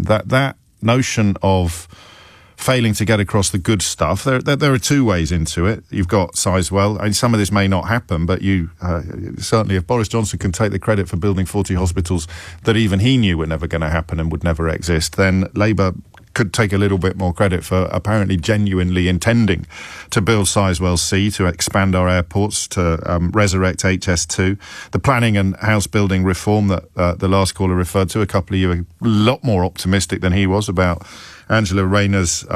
time. That notion of failing to get across the good stuff, there are two ways into it. You've got Sizewell, and some of this may not happen, but you certainly, if Boris Johnson can take the credit for building 40 hospitals that even he knew were never going to happen and would never exist, then Labour could take a little bit more credit for apparently genuinely intending to build Sizewell C, to expand our airports, to resurrect HS2. The planning and house building reform that the last caller referred to, a couple of you are a lot more optimistic than he was about Angela Rayner's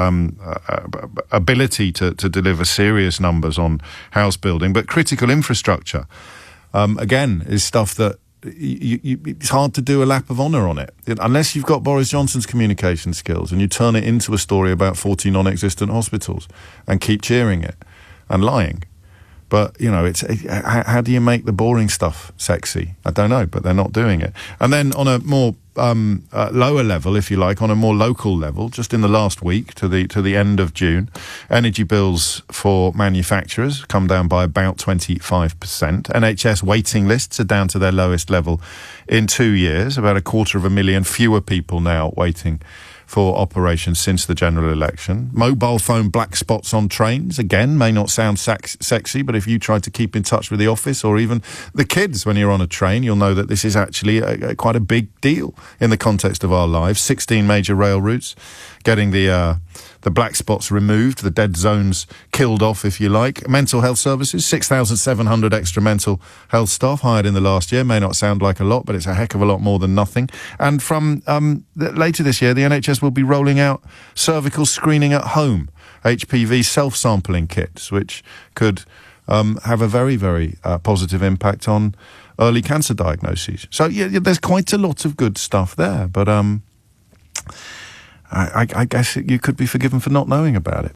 ability to deliver serious numbers on house building. But critical infrastructure, again, is stuff that it's hard to do a lap of honour on it unless you've got Boris Johnson's communication skills and you turn it into a story about 40 non-existent hospitals and keep cheering it and lying. But, you know, how do you make the boring stuff sexy? I don't know, but they're not doing it. And then on a more lower level, if you like, on a more local level, just in the last week to the end of June, energy bills for manufacturers come down by about 25%. NHS waiting lists are down to their lowest level in 2 years, about 250,000 fewer people now waiting for operations since the general election. Mobile phone black spots on trains, again, may not sound sexy, but if you try to keep in touch with the office or even the kids when you're on a train, you'll know that this is actually quite a big deal in the context of our lives. 16 major rail routes getting the black spots removed, the dead zones killed off, if you like. Mental health services, 6,700 extra mental health staff hired in the last year. May not sound like a lot, but it's a heck of a lot more than nothing. And from later this year, the NHS will be rolling out cervical screening at home, HPV self-sampling kits, which could have a very, very positive impact on early cancer diagnoses. So yeah, there's quite a lot of good stuff there, but I guess you could be forgiven for not knowing about it.